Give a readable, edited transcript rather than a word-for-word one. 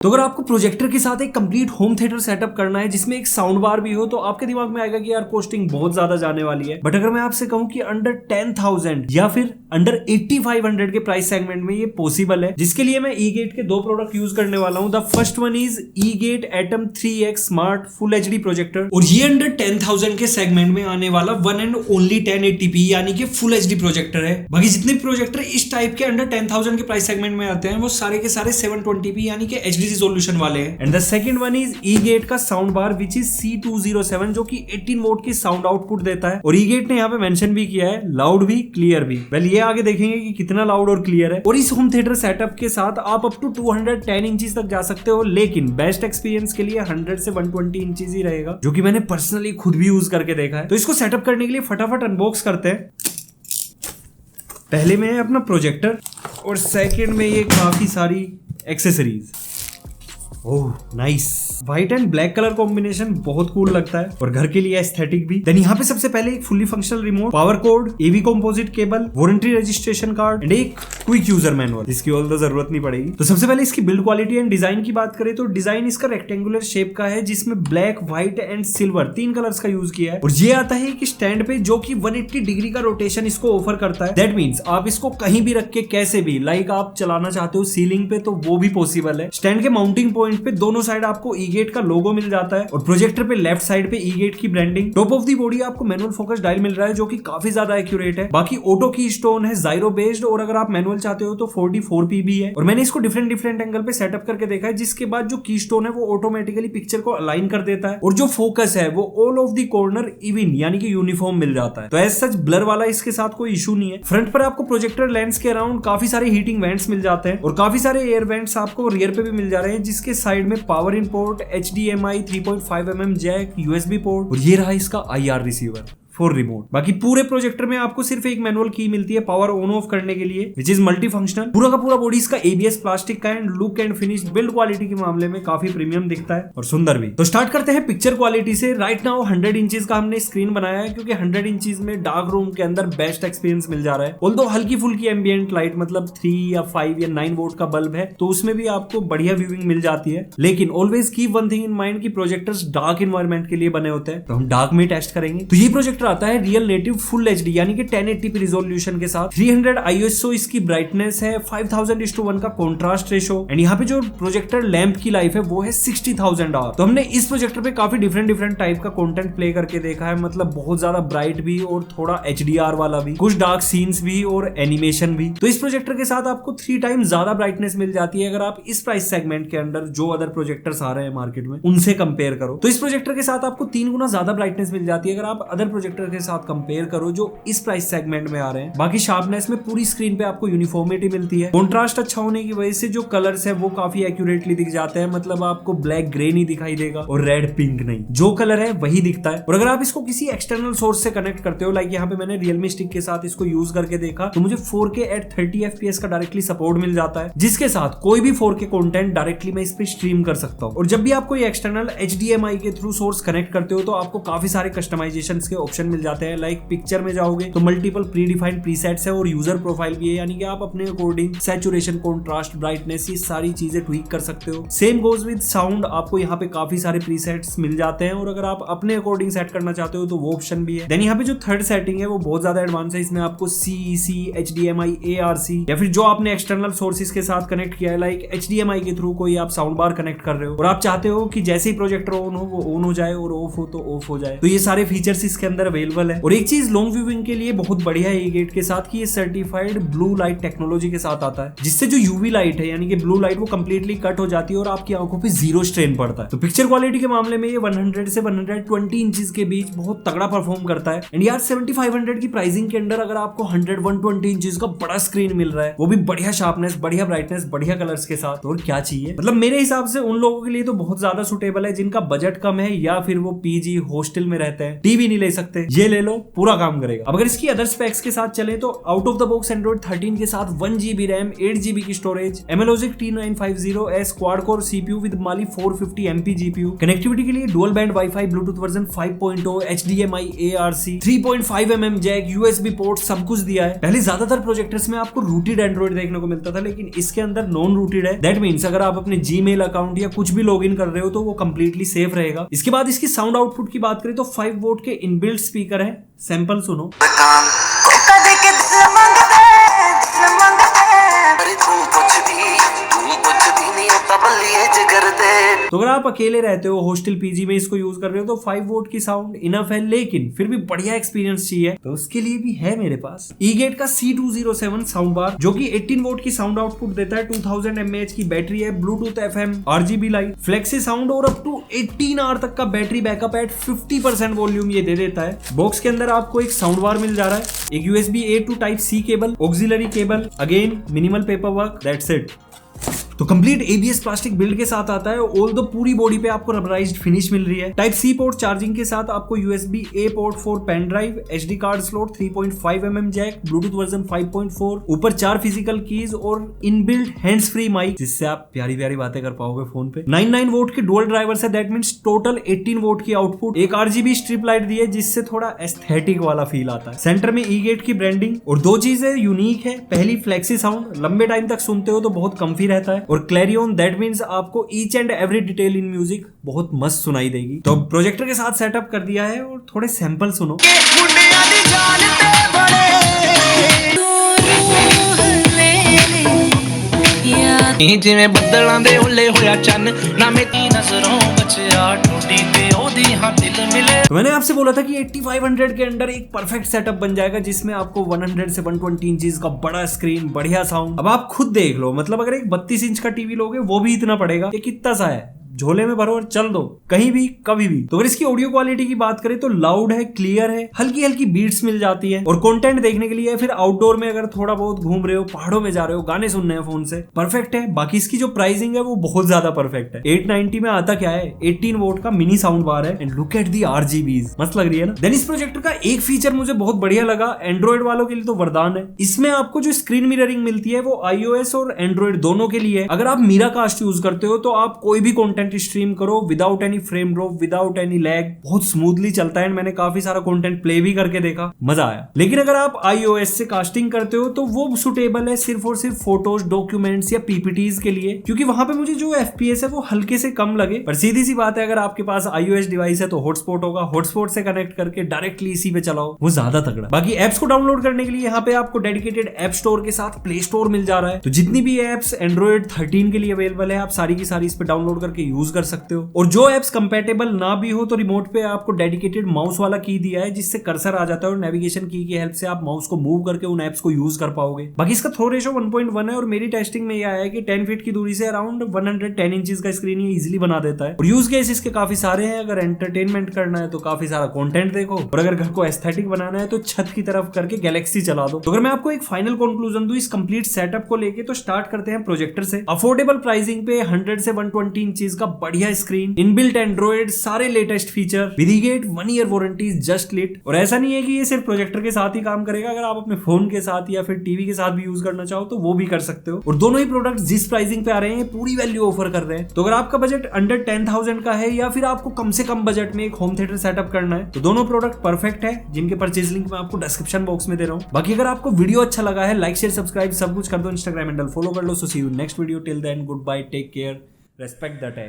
तो अगर आपको प्रोजेक्टर के साथ एक कंप्लीट होम थिएटर सेटअप करना है जिसमें एक साउंड बार भी हो तो आपके दिमाग में आएगा कि यार कॉस्टिंग बहुत ज्यादा जाने वाली है। बट अगर मैं आपसे कहूं कि अंडर 10,000 या फिर अंडर 8500 के प्राइस सेगमेंट में ये पॉसिबल है, जिसके लिए मैं E-Gate के दो प्रोडक्ट यूज करने वाला हूं। The first one is E-Gate Atom 3X smart full HD projector, और ये अंडर 10,000 के सेगमेंट में आने वाला वन एंड ओनली 1080p यानी कि फुल HD प्रोजेक्टर है। बाकी जितने प्रोजेक्टर इस टाइप के अंडर 10,000 के प्राइस सेगमेंट में आते हैं वो सारे के सारे 720p यानी कि HD रिजोल्यूशन वाले हैं। And the second one is E-Gate का sound bar which is C207 जो कि 18 वोट की साउंड आउटपुट देता है। और E-Gate ने यहाँ पे मेंशन भी किया है लाउड भी क्लियर भी। वेल ये आगे देखेंगे कि कितना लाउड और क्लियर है। और इस होम थिएटर सेटअप के साथ आप अप टू 210 इंचेस तक जा सकते हो, लेकिन बेस्ट एक्सपीरियंस के लिए 100 से 120 इंचेस ही रहेगा, जो कि मैंने पर्सनली खुद भी यूज करके देखा है। तो इसको सेटअप करने के लिए फटाफट अनबॉक्स करते हैं। पहले में है अपना प्रोजेक्टर और सेकंड में ये काफी सारी accessories. Oh nice, white and black colour combination बहुत कूल लगता है और घर के लिए एस्थेटिक भी। देन यहाँ पे सबसे पहले एक fully functional remote, power code, AV composite cable, warranty registration card and एक क्विक यूजर मैनुअल, जिसकी ऑल द जरूरत नहीं पड़ेगी। तो सबसे पहले इसकी बिल्ड क्वालिटी एंड डिजाइन की बात करें तो डिजाइन इसका रेक्टेंगुलर शेप का है जिसमें black, white and silver 3 colours का यूज किया है। और ये आता है कि स्टैंड पे जो कि 180 डिग्री का रोटेशन इसको ऑफर करता है। दैट मीन्स आप इसको कहीं भी रख के कैसे भी लाइक आप चलाना चाहते हो सीलिंग पे तो वो भी पॉसिबल है। स्टैंड के माउंटिंग पॉइंट पे दोनों साइड आपको E-Gate का लोगो मिल जाता है और प्रोजेक्टर पे लेफ्ट साइड पे E-Gate की branding. Top of the body आपको मैनुअल फोकस डायल मिल रहा है जो कि काफी ज्यादा एक्यूरेट है। बाकी ऑटो की स्टोन है जाइरो बेस्ड, और अगर आप मैनुअल चाहते हो तो 44p भी है। और मैंने इसको डिफरेंट एंगल पे सेटअप करके देखा है, जिसके बाद जो की स्टोन है वो ऑटोमेटिकली पिक्चर को अलाइन कर देता है और जो फोकस है वो all of the corner even यानी कि यूनिफॉर्म मिल जाता है। तो एज सच ब्लर वाला इसके साथ कोई इशू नहीं है। फ्रंट पर आपको प्रोजेक्टर लेंस के अराउंड काफी सारे हीटिंग वेंट्स मिल जाते हैं और काफी सारे एयर वेंट्स आपको रियर पे भी मिल जा रहे हैं, जिसके साइड में power in port, HDMI 3.5mm jack, USB port और ये रहा इसका IR रिसीवर फॉर रिमोट। बाकी पूरे प्रोजेक्टर में आपको सिर्फ एक मैनुअल की मिलती है पावर ऑन ऑफ करने के लिए, विच इज मल्टी फंक्शनल। पूरा का पूरा बॉडी इसका ABS प्लास्टिक का and look and finish build quality के मामले में काफी प्रीमियम दिखता है और सुंदर भी। तो स्टार्ट करते हैं पिक्चर क्वालिटी से। राइट नाउ 100 इंचेस का हमने स्क्रीन बनाया है क्योंकि 100 इंचेस में डार्क रूम के अंदर बेस्ट एक्सपीरियंस मिल जा रहा है। ऑल्दो हल्की फुल्की एम्बिएंट लाइट मतलब 3 या 5 या 9 वोट का बल्ब है तो उसमें भी आपको बढ़िया व्यूइंग मिल जाती है। लेकिन always keep one thing in mind कि प्रोजेक्टर्स डार्क एनवायरनमेंट के लिए बने होते हैं, तो हम डार्क में टेस्ट करेंगे। तो ये प्रोजेक्टर आता है रियल नेटिव फुल HD यानी कि 1080p रिजोल्यूशन के साथ। 300 ISO इसकी ब्राइटनेस है, 5000:1 का कॉन्ट्रास्ट रेशो एंड यहाँ पे जो प्रोजेक्टर लैंप की लाइफ है वो है 60,000 आवर। तो हमने इस प्रोजेक्टर पे काफी डिफरेंट टाइप का कंटेंट प्ले करके देखा है, मतलब बहुत ज्यादा ब्राइट भी और थोड़ा HDR वाला भी, कुछ डार्क सीन्स भी और एनिमेशन भी। तो इस प्रोजेक्टर के साथ आपको 3 टाइम ज्यादा ब्राइटनेस मिल जाती है अगर आप इस प्राइस सेगमेंट के अंदर जो अदर प्रोजेक्टर्स आ रहे हैं मार्केट में उनसे कंपेयर करो। तो इस प्रोजेक्टर के साथ आपको 3 गुना ज्यादा ब्राइटनेस मिल जाती है अगर आप अदर प्रोजेक्टर के साथ कंपेयर करो जो इस प्राइस सेगमेंट में आ रहे हैं। बाकी शार्पनेस में पूरी स्क्रीन पे आपको यूनिफॉर्मिटी मिलती है। कॉन्ट्रास्ट अच्छा होने की वजह से जो कलर्स है वो काफी एक्यूरेटली दिख जाते हैं, मतलब आपको ब्लैक ग्रे नहीं दिखाई देगा और रेड पिंक नहीं, जो कलर है वही दिखता है। और अगर आप इसको किसी एक्सटर्नल सोर्स से कनेक्ट करते हो, लाइक यहाँ पे मैंने रियलमी स्टिक के साथ इसको यूज करके देखा तो मुझे 4K at 30 FPS का डायरेक्टली सपोर्ट मिल जाता है, जिसके साथ कोई भी 4K कंटेंट डायरेक्टली मैं इस पे स्ट्रीम कर सकता हूँ। और जब भी आप कोई एक्सटर्नल HDMI के थ्रू सोर्स कनेक्ट करते हो तो आपको काफी सारे कस्टमाइजेशंस के ऑप्शन मिल जाते हैं। लाइक पिक्चर में जाओगे तो मल्टीपल प्री डिफाइंड प्रीसेट्स है और यूजर प्रोफाइल भी है, यानी कि आप अपने अकॉर्डिंग सैचुरेशन, कॉन्ट्रास्ट, ब्राइटनेस ये सारी चीजें ट्वीक कर सकते हो। सेम गोज विद साउंड, आपको यहाँ पे काफी सारे प्रीसेट्स मिल जाते हैं और अगर आप अपने अकॉर्डिंग सेट करना चाहते हो तो वो ऑप्शन भी है। देन यहाँ पे जो थर्ड सेटिंग है वो बहुत ज्यादा एडवांस है, इसमें आपको CEC, HDMI, ARC या फिर जो आपने एक्सटर्नल सोर्सेज के साथ कनेक्ट किया है, लाइक HDMI के थ्रू कोई आप साउंड बार कनेक्ट कर रहे हो और आप चाहते हो कि जैसे ही प्रोजेक्टर ऑन हो वो ऑन हो जाए और ऑफ हो तो ऑफ हो जाए, तो ये सारे फीचर्स इसके अंदर अवेलेबल है। और एक चीज लॉन्ग व्यूइंग के लिए बहुत बढ़िया है E-Gate के साथ कि ये सर्टिफाइड ब्लू लाइट टेक्नोलॉजी के साथ आता है, जिससे जो UV लाइट है यानी कि ब्लू लाइट वो कंप्लीटली कट हो जाती है और आपकी आंखों पे 0 स्ट्रेन पड़ता है। तो पिक्चर क्वालिटी के मामले में ये 100 से 120 इंचेस के बीच बहुत तगड़ा परफॉर्म करता है। एंड यार 7500 की प्राइसिंग के अंदर अगर आपको 100-120 इंचेस का बड़ा स्क्रीन मिल रहा है, वो भी बढ़िया शार्पनेस, बढ़िया ब्राइटनेस, बढ़िया कलर्स के साथ, और क्या चाहिए। मतलब मेरे हिसाब से उन लोगों के लिए तो बहुत ज्यादा सुटेबल है जिनका बजट कम है या फिर वो PG हॉस्टल में रहते हैं, टीवी नहीं ले सकते, सकते, ये ले लो, पूरा काम करेगा। अब अगर इसकी अदर स्पेक्स के साथ चले तो out of the box Android 13 के साथ 1GB रैम, 8GB की storage, Amlogic T950S quad core CPU with Mali 450 MP GPU, connectivity के लिए dual band wifi, bluetooth version 5.0, HDMI, ARC, 3.5mm jack, USB port, सब कुछ दिया है। पहले ज्यादातर प्रोजेक्टर्स में आपको रूटेड एंड्रॉइड देखने को मिलता था, लेकिन इसके अंदर नॉन रूटेड है। दैट मींस अगर आप अपने जीमेल अकाउंट या कुछ भी लॉगिन कर रहे हो तो वो कंप्लीटली सेफ रहेगा। इसके बाद इसकी साउंड आउटपुट की बात करें तो 5 वोल्ट के इनबिल्ट स्पीकर है। सैंपल सुनो। तो अगर आप अकेले रहते हो, हॉस्टल पीजी में इसको यूज कर रहे हो तो 5 वोल्ट की साउंड इनफ है, लेकिन फिर भी बढ़िया एक्सपीरियंस चाहिए तो उसके लिए भी है मेरे पास E-Gate का C207 साउंड बार, जो कि 18 वोल्ट की साउंड आउटपुट देता है। 2000 mAh की बैटरी है, Bluetooth FM, RGB light, flexi sound और अप टू 18 आवर तक का बैटरी बैकअप एट 50% वॉल्यूम ये दे देता है। बॉक्स के अंदर आपको एक साउंड बार मिल जा रहा है, एक USB A to Type C cable, auxiliary cable, again minimal paper work, that's it. तो कंप्लीट ABS प्लास्टिक बिल्ड के साथ आता है। ऑल दो पूरी बॉडी पे आपको रबराइज्ड फिनिश मिल रही है। टाइप C पोर्ट चार्जिंग के साथ आपको USB A port for pen drive, SD card slot, 3.5mm jack, Bluetooth version 5.4, ऊपर 4 फिजिकल कीज और इनबिल्ट हैंड्स फ्री माइक, जिससे आप प्यारी प्यारी बातें कर पाओगे फोन पे। 99 वोल्ट के डुअल ड्राइवर्स है, दैट मींस टोटल 18 वोल्ट की आउटपुट। एक RGB स्ट्रिप लाइट दी है जिससे थोड़ा एस्थेटिक वाला फील आता है। सेंटर में E-Gate की ब्रांडिंग और दो चीजें यूनिक है। पहली फ्लेक्सी साउंड, लंबे टाइम तक सुनते हो तो बहुत कंफी रहता है, और क्लैरियन, दैट मींस आपको each and every detail in music बहुत मस्त सुनाई देगी। तो प्रोजेक्टर के साथ सेटअप कर दिया है और थोड़े सैंपल सुनो। जिवें बदलां दे हुले होया चन्न ना मेरी नजरों बचिया टूटी ते ओदी हां दिल मिले। तो मैंने आपसे बोला था कि 8500 के अंदर एक परफेक्ट सेटअप बन जाएगा जिसमें आपको 100 से 120 इंचेस का बड़ा स्क्रीन, बढ़िया साउंड। अब आप खुद देख लो, मतलब अगर एक 32 इंच का टीवी लोगे वो भी इतना पड़ेगा, ये कितना सा है, झोले में भरो और चल दो कहीं भी कभी भी। तो अगर इसकी ऑडियो क्वालिटी की बात करें तो लाउड है, क्लियर है, हल्की हल्की बीट्स मिल जाती है, और कंटेंट देखने के लिए फिर आउटडोर में अगर थोड़ा बहुत घूम रहे हो, पहाड़ों में जा रहे हो, गाने सुनने हैं फोन से, परफेक्ट है। बाकी इसकी जो प्राइसिंग है वो बहुत ज्यादा परफेक्ट है। 890 में आता क्या है, 18 वोल्ट का मिनी साउंड बार है, and look at the RGBs, मस्त लग रही है ना। देन इस प्रोजेक्टर का एक फीचर मुझे बहुत बढ़िया लगा, एंड्रॉइड वालों के लिए तो वरदान है। इसमें आपको जो स्क्रीन मिररिंग मिलती है वो iOS और एंड्रॉइड दोनों के लिए है। अगर आप मीराकास्ट यूज करते हो तो आप कोई भी कंटेंट स्ट्रीम करो without any frame drop, without any lag, बहुत स्मूथली चलता है। मैंने काफी सारा कंटेंट प्ले भी करके देखा, मजा आया। लेकिन अगर आप iOS से कास्टिंग करते हो तो वो सुटेबल है सिर्फ और सिर्फ फोटोज, डॉक्यूमेंट्स या PPTs के लिए, क्योंकि वहां पे मुझे जो FPS है वो हल्के से कम लगे। पर सीधी सी बात है, अगर आपके पास iOS डिवाइस है तो हॉटस्पॉट होगा, हॉटस्पॉट से कनेक्ट करके डायरेक्टली इसी पे चलाओ, वो ज्यादा तगड़ा। बाकी एप्स को डाउनलोड करने के लिए यहाँ पे आपको डेडिकेटेड ऐप स्टोर के साथ प्ले स्टोर मिल जा रहा है। तो जितनी भी एप्स एंड्रॉइड 13 के लिए अवेलेबल है, आप सारी की सारी इस पे डाउनलोड करके यूज कर सकते हो। और जो एप्स कंपैटिबल ना भी हो तो रिमोट पे आपको डेडिकेटेड माउस वाला की दिया है, जिससे कर्सर आ जाता है और नेविगेशन की हेल्प से आप माउस को मूव करके उन एप्स को यूज कर पाओगे। बाकी इसका थ्रो रेशो 1.1 है, और मेरी टेस्टिंग में यह आया है कि 10 फीट की दूरी से अराउंड 110 इंचेस का स्क्रीन ये इजीली बना देता है। और यूज केस इसके काफी सारे हैं। अगर एंटरटेनमेंट करना है तो काफी सारा कंटेंट देखो, और अगर घर को एस्थेटिक बनाना है तो छत की तरफ करके गैलेक्सी चला दो। तो अगर मैं आपको एक फाइनल कंक्लूजन दूं इस कंप्लीट सेटअप को लेके, तो स्टार्ट करते हैं प्रोजेक्टर से। अफोर्डेबल प्राइसिंग पे 100 से 120 इंचेस का बढ़िया स्क्रीन, इनबिल्ट एंड्रॉइड, सारे latest feature, with E-Gate 1 year warranty just lit. और ऐसा नहीं है कि ये सिर्फ प्रोजेक्टर के साथ ही काम करेगा, अगर आप अपने फोन के साथ या फिर टीवी के साथ भी यूज करना चाहो तो वो भी कर सकते हो। और दोनों ही प्रोडक्ट जिस प्राइसिंग पे आ रहे हैं पूरी वैल्यू ऑफर कर रहे हैं। तो अगर आपका बजट अंडर 10,000 का है, या फिर आपको कम से कम बजट में एक होम थिएटर सेटअप करना है, तो दोनों प्रोडक्ट परफेक्ट है, जिनके परचेज लिंक मैं आपको डिस्क्रिप्शन बॉक्स में दे रहा हूँ। बाकी अगर आपको वीडियो अच्छा लगा है, लाइक शेयर सब्सक्राइब सब कुछ कर दो, इंस्टाग्राम हैंडल फॉलो कर लो। So see you next video, till then good bye, take care, respect the take.